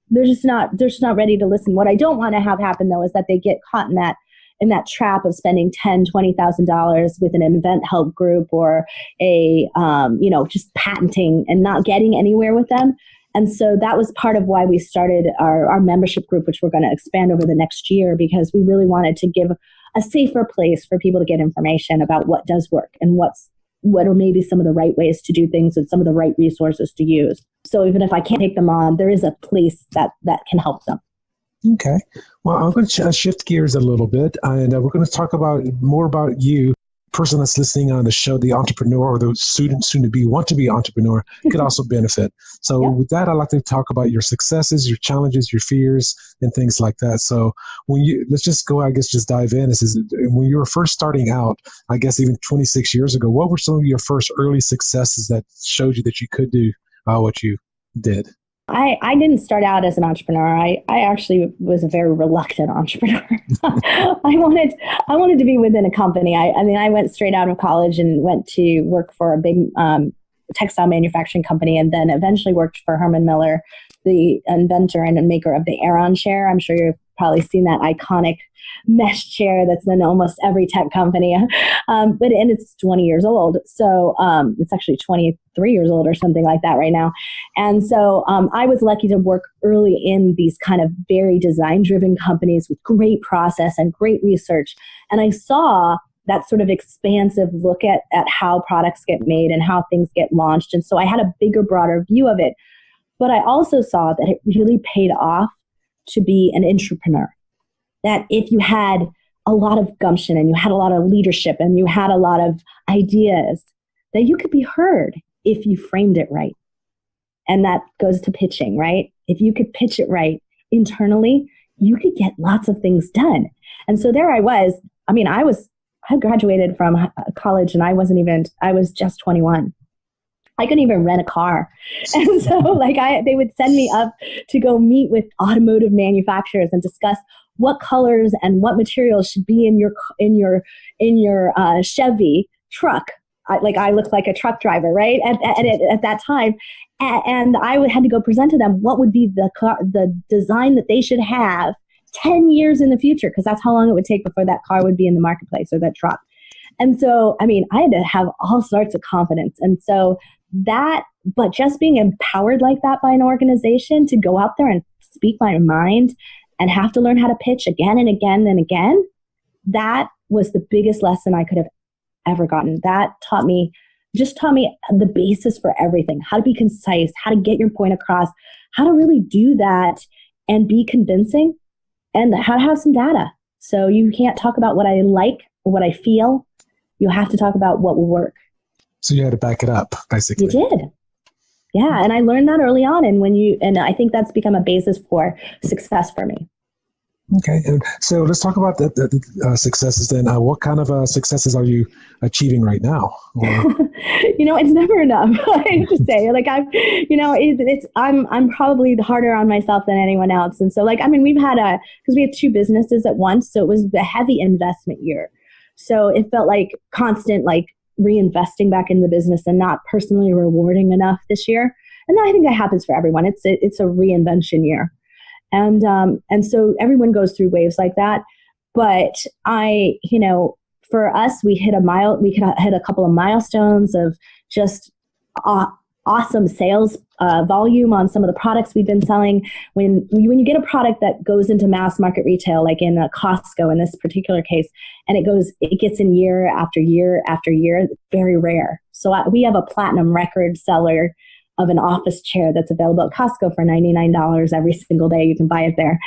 C: They're just not ready to listen. What I don't want to have happen though is that they get caught in that trap of spending $10,000-$20,000 with an event help group or just patenting and not getting anywhere with them. And so that was part of why we started our membership group, which we're going to expand over the next year, because we really wanted to give a safer place for people to get information about what does work and what are maybe some of the right ways to do things and some of the right resources to use. So even if I can't take them on, there is a place that can help them.
B: Okay. Well, I'm going to shift gears a little bit, and we're going to talk more about you. Person that's listening on the show, the entrepreneur or the student soon to be want to be entrepreneur could also benefit. So with that, I'd like to talk about your successes, your challenges, your fears, and things like that. So let's just go, I guess, just dive in. This is when you were first starting out, I guess even 26 years ago, what were some of your first early successes that showed you that you could do what you did?
C: I didn't start out as an entrepreneur. I actually was a very reluctant entrepreneur. I wanted to be within a company. I went straight out of college and went to work for a big textile manufacturing company, and then eventually worked for Herman Miller, the inventor and maker of the Aeron chair. I'm sure you've probably seen that iconic mesh chair that's in almost every tech company. And it's 20 years old. So it's actually 23 years old or something like that right now. And so I was lucky to work early in these kind of very design-driven companies with great process and great research. And I saw that sort of expansive look at how products get made and how things get launched. And so I had a bigger, broader view of it. But I also saw that it really paid off to be an entrepreneur. That if you had a lot of gumption and you had a lot of leadership and you had a lot of ideas, that you could be heard if you framed it right. And that goes to pitching, right? If you could pitch it right internally, you could get lots of things done. And so there I was. I graduated from college and I was just 21. I couldn't even rent a car. And so they would send me up to go meet with automotive manufacturers and discuss what colors and what materials should be in your Chevy truck. I looked like a truck driver, right? At that time. And I had to go present to them what would be the design that they should have 10 years in the future, because that's how long it would take before that car would be in the marketplace or that truck. And so, I had to have all sorts of confidence. And so but just being empowered like that by an organization to go out there and speak my mind and have to learn how to pitch again and again and again, that was the biggest lesson I could have ever gotten. That taught me the basis for everything, how to be concise, how to get your point across, how to really do that and be convincing, and how to have some data. So you can't talk about what I like or what I feel. You have to talk about what will work.
B: So you had to back it up, basically.
C: You did. Yeah. And I learned that early on. And I think that's become a basis for success for me.
B: Okay. And so let's talk about the successes then. What kind of successes are you achieving right now?
C: It's never enough. I have to say, I'm probably harder on myself than anyone else. And so we've had because we had two businesses at once. So it was a heavy investment year. So it felt like constant, reinvesting back in the business and not personally rewarding enough this year. And I think that happens for everyone. It's a reinvention year. And so everyone goes through waves like that. But for us, we hit a couple of milestones of just awesome sales volume on some of the products we've been selling. When you get a product that goes into mass market retail, like in a Costco in this particular case, and it gets in year after year after year, it's very rare. So we have a platinum record seller of an office chair that's available at Costco for $99 every single day. You can buy it there.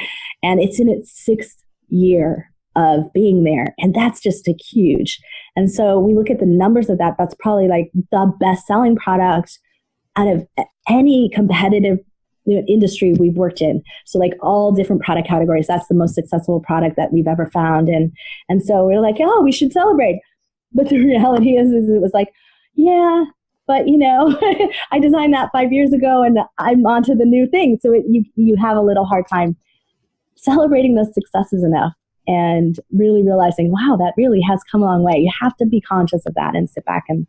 C: And it's in its 6th year of being there. And that's just huge. And so we look at the numbers of that. That's probably the best selling product out of any competitive industry we've worked in. So all different product categories, that's the most successful product that we've ever found. And so we're we should celebrate. But the reality is it was yeah, but I designed that 5 years ago and I'm onto the new thing. So you have a little hard time celebrating those successes enough and really realizing, wow, that really has come a long way. You have to be conscious of that and sit back and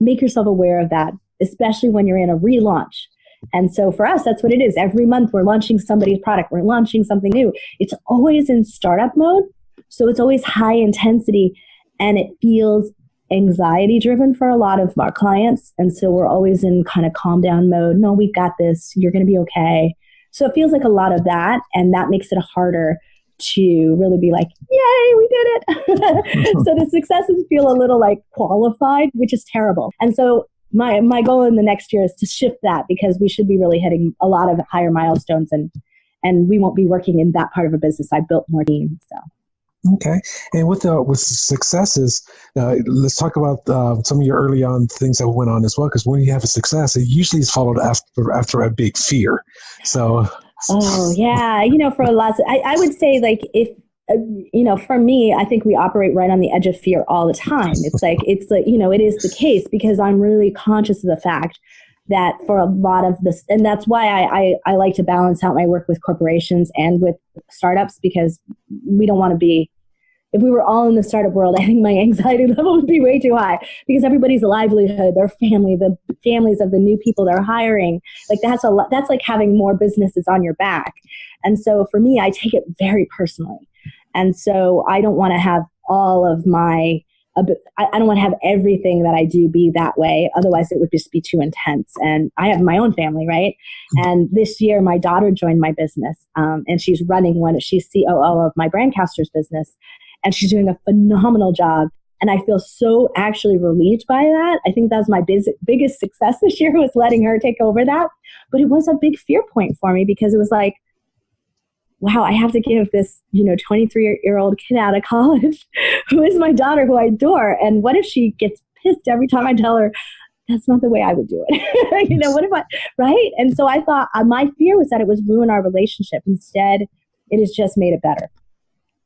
C: make yourself aware of that, especially when you're in a relaunch. And so for us, that's what it is. Every month we're launching somebody's product. We're launching something new. It's always in startup mode. So it's always high intensity and it feels anxiety driven for a lot of our clients. And so we're always in kind of calm down mode. No, we've got this. You're going to be okay. So it feels like a lot of that. And that makes it harder to really be like, yay, we did it. So the successes feel a little like qualified, which is terrible. And so my goal in the next year is to shift that, because we should be really hitting a lot of higher milestones, and we won't be working in that part of a business. I built more teams. So.
B: Okay. And with successes, let's talk about some of your early on things that went on as well. Because when you have a success, it usually is followed after a big fear. So.
C: Oh, yeah. For a lot, I would say, like, if, for me, I think we operate right on the edge of fear all the time. It's like, it is the case, because I'm really conscious of the fact that for a lot of this, and that's why I like to balance out my work with corporations and with startups, because we don't want to be, if we were all in the startup world, I think my anxiety level would be way too high, because everybody's livelihood, their family, the families of the new people they're hiring, like that's a lot. That's like having more businesses on your back. And so for me, I take it very personally. And so I don't want to have all of my, I don't want to have everything that I do be that way. Otherwise it would just be too intense. And I have my own family, right? And this year my daughter joined my business, and she's running she's COO of my Brandcasters business. And she's doing a phenomenal job. And I feel so actually relieved by that. I think that was my biggest success this year, was letting her take over that. But it was a big fear point for me, because it was like, wow, I have to give this, 23-year-old kid out of college who is my daughter, who I adore. And what if she gets pissed every time I tell her, that's not the way I would do it? What if right? And so I thought, my fear was that it would ruin our relationship. Instead, it has just made it better.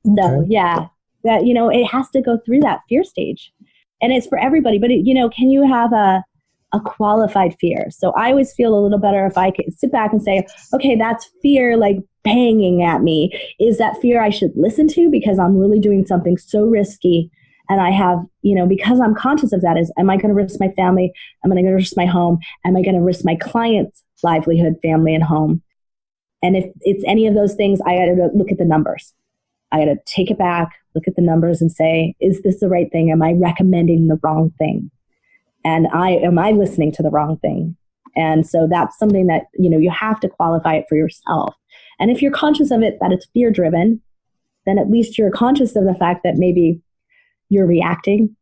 C: Okay. So yeah, that, it has to go through that fear stage, and it's for everybody. But can you have a qualified fear? So I always feel a little better if I could sit back and say, okay, that's fear, like banging at me. Is that fear I should listen to, because I'm really doing something so risky? And I have, because I'm conscious of that, am I going to risk my family? Am I going to risk my home? Am I going to risk my client's livelihood, family, and home? And if it's any of those things, I got to look at the numbers. I got to take it back, look at the numbers and say, is this the right thing? Am I recommending the wrong thing? And am I listening to the wrong thing? And so that's something that, you have to qualify it for yourself. And if you're conscious of it, that it's fear driven, then at least you're conscious of the fact that maybe you're reacting,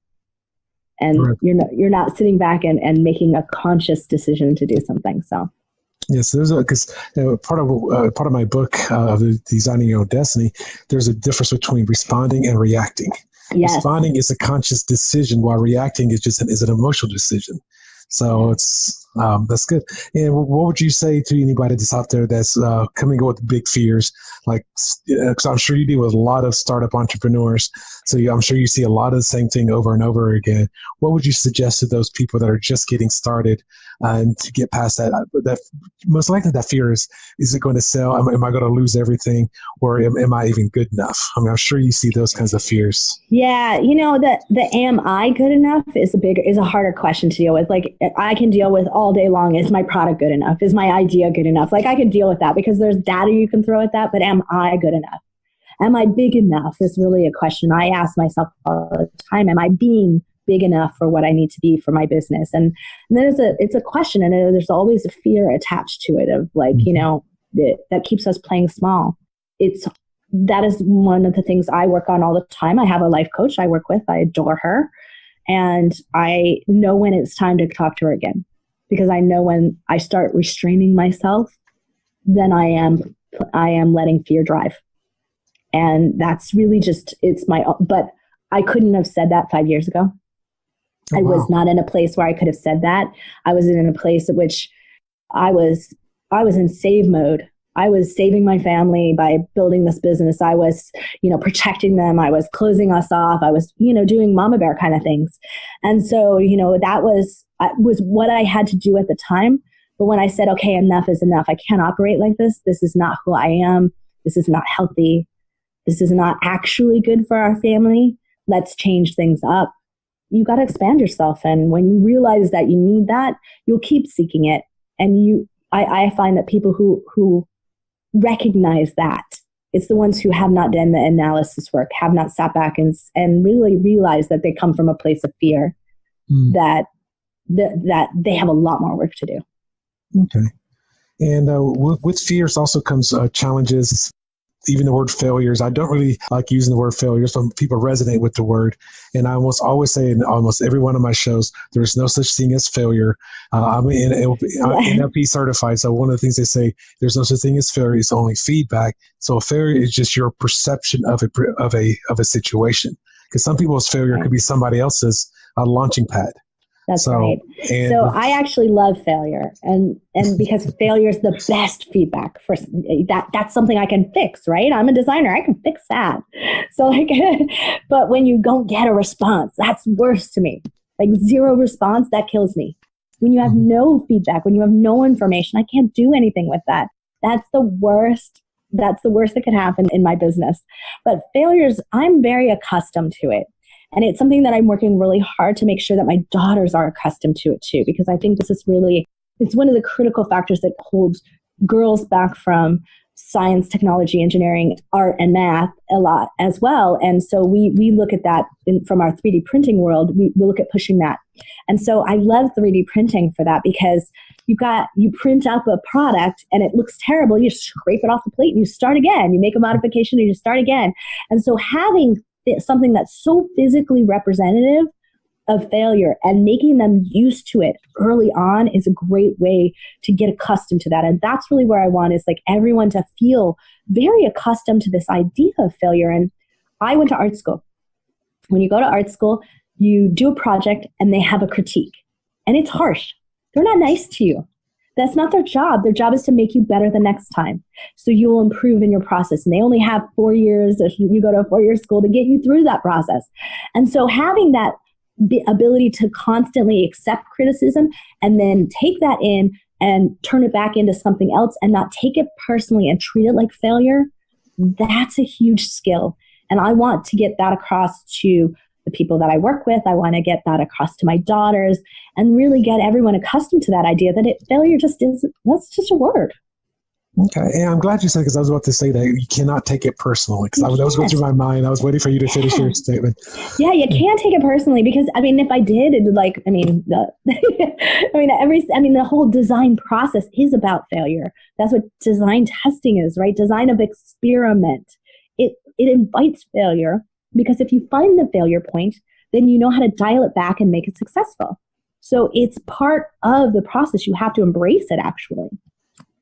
C: and right. You're not sitting back and making a conscious decision to do something. So.
B: Yes, because part of my book, Designing Your Own Destiny, there's a difference between responding and reacting. Yes. Responding is a conscious decision, while reacting is an emotional decision. So that's good. And what would you say to anybody that's out there that's coming up with big fears? Like, because I'm sure you deal with a lot of startup entrepreneurs, so I'm sure you see a lot of the same thing over and over again. What would you suggest to those people that are just getting started and to get past that? That most likely that fear is it going to sell? Am I going to lose everything, or am I even good enough? I mean, I'm sure you see those kinds of fears.
C: Yeah, the am I good enough is a harder question to deal with. Like, I can deal with all day long, is my product good enough? Is my idea good enough? Like, I can deal with that because there's data you can throw at that, but am I good enough? Am I big enough is really a question I ask myself all the time. Am I being big enough for what I need to be for my business? And then it's a question, and there's always a fear attached to it of like, that keeps us playing small. That is one of the things I work on all the time. I have a life coach I work with. I adore her. And I know when it's time to talk to her again, because I know when I start restraining myself, then I am letting fear drive. And that's really but I couldn't have said that 5 years ago. Oh, I was not in a place where I could have said that. I was in a place at which I was in save mode. I was saving my family by building this business. I was, protecting them. I was closing us off. I was, doing mama bear kind of things. And so, that was what I had to do at the time. But when I said, okay, enough is enough. I can't operate like this. This is not who I am. This is not healthy. This is not actually good for our family. Let's change things up. You got to expand yourself. And when you realize that you need that, you'll keep seeking it. And I find that people who recognize that, it's the ones who have not done the analysis work, have not sat back and really realized that they come from a place of fear, that they have a lot more work to do.
B: Okay. And with fears also comes challenges even the word failures. I don't really like using the word failures, but people resonate with the word. And I almost always say in almost every one of my shows, there's no such thing as failure. I'm NLP certified. So one of the things they say, there's no such thing as failure. It's only feedback. So a failure is just your perception of a situation. Because some people's failure could be somebody else's launching pad.
C: That's right. So I actually love failure, and because failure is the best feedback for that. That's something I can fix, right? I'm a designer. I can fix that. So but when you don't get a response, that's worse to me. Like zero response, that kills me. When you have no feedback, when you have no information, I can't do anything with that. That's the worst. That's the worst that could happen in my business. But failures, I'm very accustomed to it. And it's something that I'm working really hard to make sure that my daughters are accustomed to it too, because I think this is it's one of the critical factors that holds girls back from science, technology, engineering, art, and math a lot as well. And so we look at that from our 3D printing world, we look at pushing that. And so I love 3D printing for that, because you print up a product and it looks terrible. You scrape it off the plate and you start again. You make a modification and you start again. And so having something that's so physically representative of failure and making them used to it early on is a great way to get accustomed to that. And that's really where I want is like everyone to feel very accustomed to this idea of failure. And I went to art school. When you go to art school, you do a project and they have a critique, and it's harsh. They're not nice to you. That's not their job. Their job is to make you better the next time. So you will improve in your process. And they only have 4 years, if you go to a 4-year school, to get you through that process. And so having that ability to constantly accept criticism and then take that in and turn it back into something else and not take it personally and treat it like failure, that's a huge skill. And I want to get that across to the people that I work with. I want to get that across to my daughters and really get everyone accustomed to that idea that failure just that's just a word.
B: Okay. And I'm glad you said, because I was about to say that you cannot take it personally, because that was going through my mind. I was waiting for you to finish your statement.
C: Yeah, you can't take it personally, because if I did, it would the whole design process is about failure. That's what design testing is, right? Design of experiment. It invites failure, because if you find the failure point, then you know how to dial it back and make it successful. So it's part of the process. You have to embrace it, actually.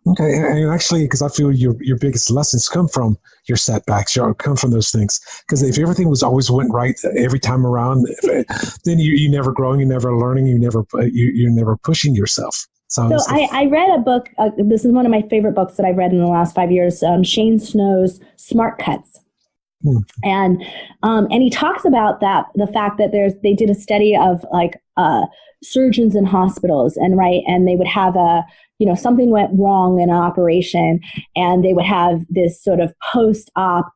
B: Okay, and actually, because I feel your biggest lessons come from your setbacks, come from those things. Because if everything always went right every time around, then you never growing, you never learning, you're never pushing yourself. So
C: I read a book. This is one of my favorite books that I've read in the last 5 years. Shane Snow's Smart Cuts. And he talks about the fact that they did a study of surgeons in hospitals, and they would have something went wrong in an operation, and they would have this sort of post-op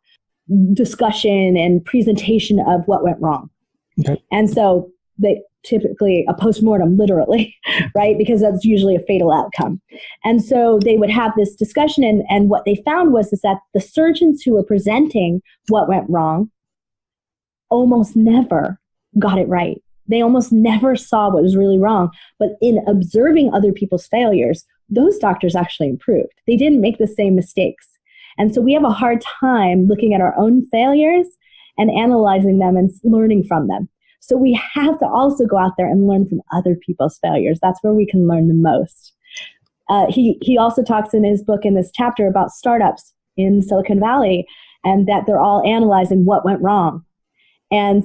C: discussion and presentation of what went wrong. Okay. And so they typically a postmortem, literally, right? Because that's usually a fatal outcome. And so they would have this discussion, and what they found was that the surgeons who were presenting what went wrong almost never got it right. They almost never saw what was really wrong. But in observing other people's failures, those doctors actually improved. They didn't make the same mistakes. And so we have a hard time looking at our own failures and analyzing them and learning from them. So we have to also go out there and learn from other people's failures. That's where we can learn the most. He also talks in his book in this chapter about startups in Silicon Valley, and that they're all analyzing what went wrong. And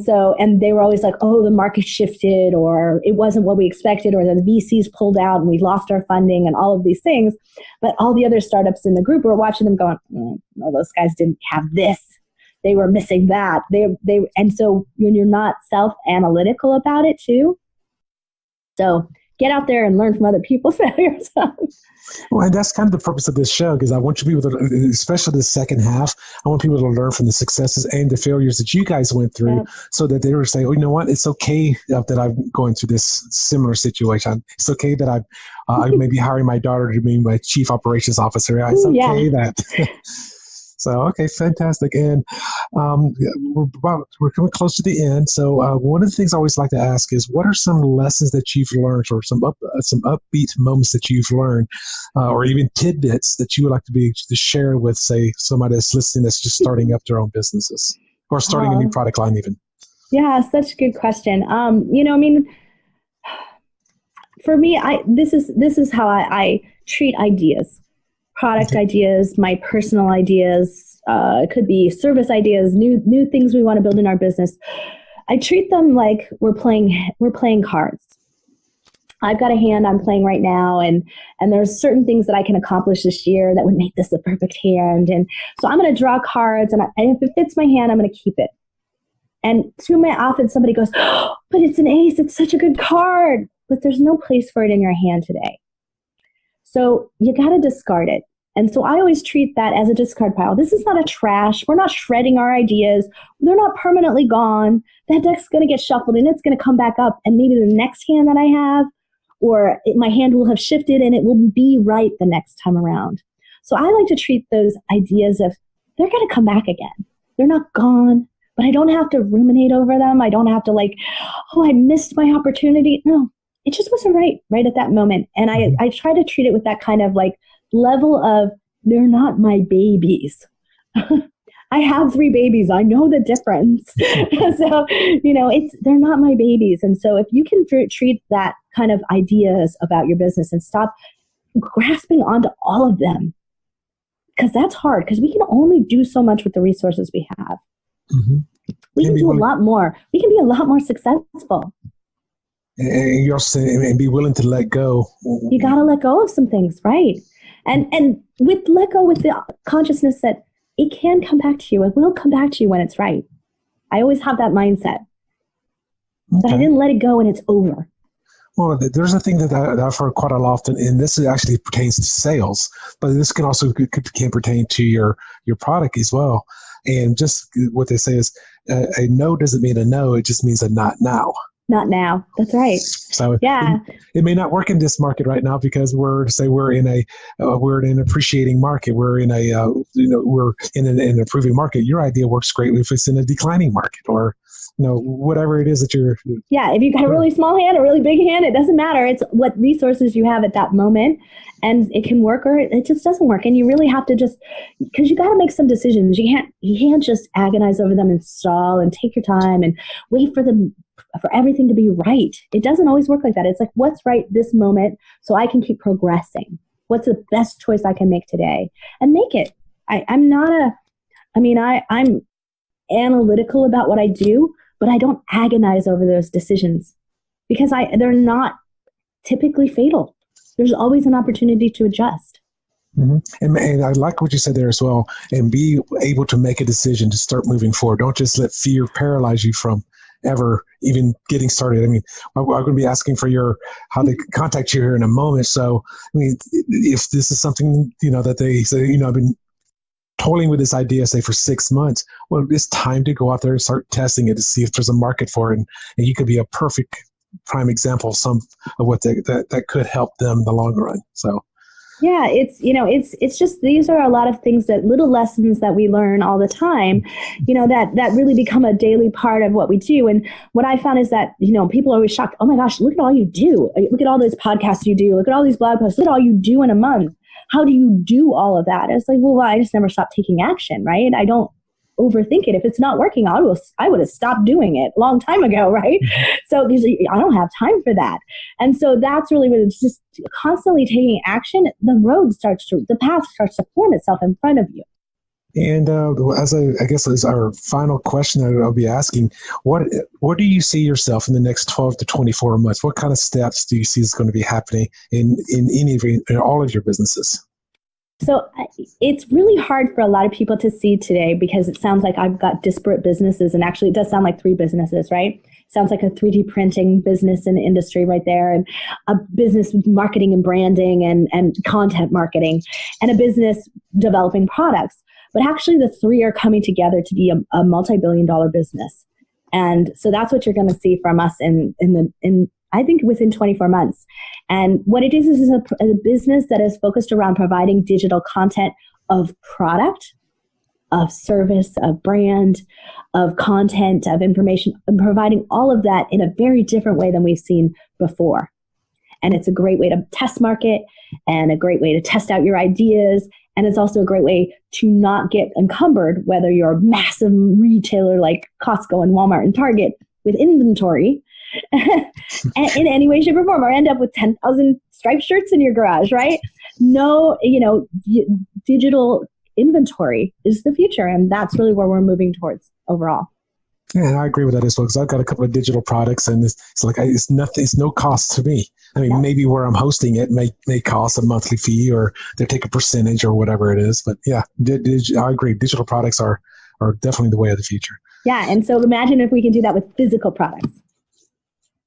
C: they were always like, oh, the market shifted, or it wasn't what we expected, or the VCs pulled out and we lost our funding and all of these things. But all the other startups in the group were watching them going, no, those guys didn't have this. They were missing that. And so when you're not self-analytical about it too, so get out there and learn from other people's failures.
B: Well, and that's kind of the purpose of this show, because I want you people to, especially the second half, I want people to learn from the successes and the failures that you guys went through, so that they were saying, oh, you know what? It's okay that I'm going through this similar situation. It's okay that I may be hiring my daughter to be my chief operations officer. It's okay that... So, okay, fantastic. And we're coming close to the end. So one of the things I always like to ask is, what are some lessons that you've learned, or some upbeat moments that you've learned, or even tidbits that you would like to share with, say, somebody that's listening that's just starting up their own businesses or starting a new product line even?
C: Yeah, such a good question. For me, this is how I treat ideas. Product ideas, my personal ideas, it could be service ideas, new things we want to build in our business. I treat them like we're playing cards. I've got a hand I'm playing right now, and there's certain things that I can accomplish this year that would make this the perfect hand. And so I'm going to draw cards, and if it fits my hand, I'm going to keep it. And too often somebody goes, "Oh, but it's an ace. It's such a good card." But there's no place for it in your hand today. So you got to discard it. And so I always treat that as a discard pile. This is not a trash. We're not shredding our ideas. They're not permanently gone. That deck's going to get shuffled and it's going to come back up. And maybe the next hand that I have, my hand will have shifted and it will be right the next time around. So I like to treat those ideas of, they're going to come back again. They're not gone, but I don't have to ruminate over them. I don't have to I missed my opportunity. No. It just wasn't right at that moment. And I try to treat it with that kind of level of, they're not my babies. I have 3 babies. I know the difference. So, they're not my babies. And so if you can treat that kind of ideas about your business and stop grasping onto all of them, because that's hard, because we can only do so much with the resources we have. Mm-hmm. We can do a lot more. We can be a lot more successful.
B: And you also say, and be willing to let go.
C: You got to let go of some things, right? And let go with the consciousness that it can come back to you. It will come back to you when it's right. I always have that mindset. Okay. But I didn't let it go and it's over.
B: Well, there's a thing that I've heard quite a lot often, and this actually pertains to sales, but this can also can pertain to your product as well. And just what they say is, a no doesn't mean a no. It just means a not now.
C: Not now. That's right. So yeah,
B: it may not work in this market right now because we're in an appreciating market. We're in we're in an improving market. Your idea works great if it's in a declining market, or whatever it is that you're.
C: Yeah, if you've got a really small hand, a really big hand, it doesn't matter. It's what resources you have at that moment, and it can work or it just doesn't work. And you really have to because you got to make some decisions. You can't just agonize over them and stall and take your time and wait for everything to be right. It doesn't always work like that. It's what's right this moment so I can keep progressing. What's the best choice I can make today? And make it. I'm analytical about what I do, but I don't agonize over those decisions because they're not typically fatal. There's always an opportunity to adjust.
B: Mm-hmm. And I like what you said there as well, and be able to make a decision to start moving forward. Don't just let fear paralyze you from ever even getting started. I mean, I'm going to be asking for how they contact you here in a moment. So, I mean, if this is something, that they say, I've been toiling with this idea, say, for 6 months, well, it's time to go out there and start testing it to see if there's a market for it. And you could be a perfect prime example of some of what that could help them in the long run. So.
C: Yeah, it's just, these are a lot of things, that little lessons that we learn all the time, that really become a daily part of what we do. And what I found is that, people are always shocked. Oh my gosh, look at all you do. Look at all those podcasts you do. Look at all these blog posts. Look at all you do in a month. How do you do all of that? It's well, I just never stopped taking action, right? I don't overthink it. If it's not working, I would have stopped doing it a long time ago, right? So I don't have time for that. And so that's really what it's just constantly taking action. The path starts to form itself in front of you.
B: And as our final question that I'll be asking, what do you see yourself in the next 12 to 24 months? What kind of steps do you see is going to be happening in all of your businesses?
C: So it's really hard for a lot of people to see today because it sounds like I've got disparate businesses, and actually it does sound like 3 businesses, right? It sounds like a 3D printing business in the industry right there, and a business with marketing and branding and content marketing, and a business developing products. But actually the 3 are coming together to be a multi-billion-dollar business. And so that's what you're going to see from us in I think within 24 months. And what it is a business that is focused around providing digital content of product of service, of brand, of content, of information, and providing all of that in a very different way than we've seen before. And it's a great way to test market and a great way to test out your ideas. And it's also a great way to not get encumbered, whether you're a massive retailer like Costco and Walmart and Target with inventory in any way, shape, or form, or end up with 10,000 striped shirts in your garage, right? No, digital inventory is the future. And that's really where we're moving towards overall.
B: Yeah, and I agree with that as well, because I've got a couple of digital products, and it's nothing. It's no cost to me. I mean, maybe where I'm hosting it may cost a monthly fee, or they take a percentage or whatever it is. But yeah, I agree. Digital products are definitely the way of the future.
C: Yeah, and so imagine if we can do that with physical products.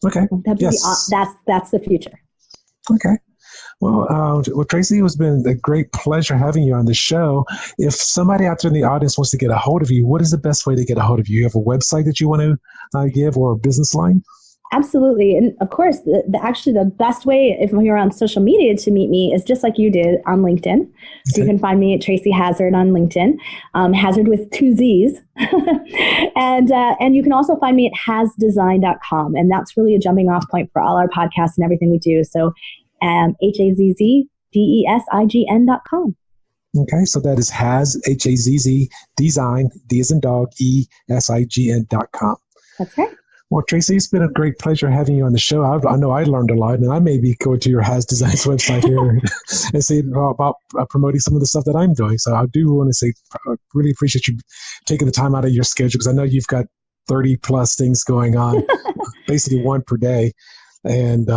B: Okay.
C: That's the future.
B: Okay. Well, Tracy, it's been a great pleasure having you on the show. If somebody out there in the audience wants to get a hold of you, what is the best way to get a hold of you? You have a website that you want to give, or a business line?
C: Absolutely. And of course, the best way, if you're on social media, to meet me is just like you did on LinkedIn. So you can find me at Tracy Hazzard on LinkedIn, Hazzard with 2 Z's. And you can also find me at hazdesign.com. And that's really a jumping off point for all our podcasts and everything we do. So HAZZDESIGN.com.
B: Okay, so that is HAZZ, design, D as in dog, ESIGN.com.
C: That's right.
B: Well, Tracy, it's been a great pleasure having you on the show. I know I learned a lot, and I may be going to your Haz Designs website here and see about promoting some of the stuff that I'm doing. So I do want to say, I really appreciate you taking the time out of your schedule, because I know you've got 30 plus things going on, basically one per day. And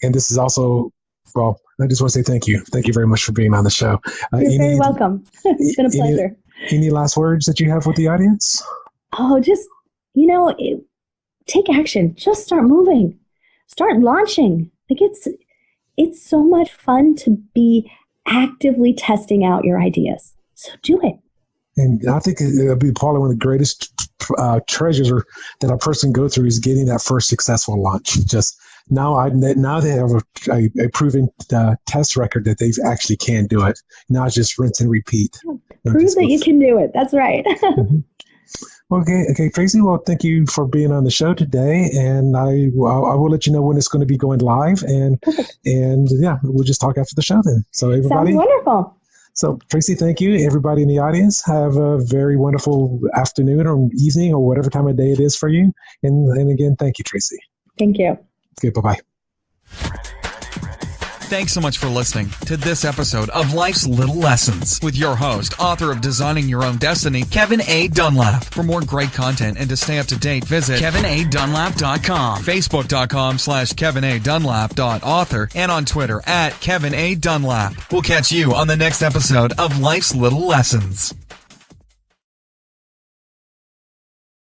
B: this is also, well, I just want to say thank you. Thank you very much for being on the show.
C: You're very welcome. It's been a pleasure.
B: Any last words that you have with the audience?
C: Oh, just, take action. Just start moving. Start launching. Like it's so much fun to be actively testing out your ideas. So do it.
B: And I think it'll be probably one of the greatest treasures that a person go through is getting that first successful launch. Just now they have a proven test record that they actually can do it. Now it's just rinse and repeat.
C: Prove that you can do it. That's right.
B: Mm-hmm. Okay, Tracy. Well, thank you for being on the show today, and I will let you know when it's going to be going live, and yeah, we'll just talk after the show then. So everybody,
C: sounds wonderful.
B: So Tracy, thank you. Everybody in the audience, have a very wonderful afternoon or evening or whatever time of day it is for you. And again, thank you, Tracy.
C: Thank you.
B: Okay, bye-bye.
A: Thanks so much for listening to this episode of Life's Little Lessons with your host, author of Designing Your Own Destiny, Kevin A. Dunlap. For more great content and to stay up to date, visit kevinadunlap.com, facebook.com/kevinadunlap.author, and on Twitter @KevinADunlap. We'll catch you on the next episode of Life's Little Lessons.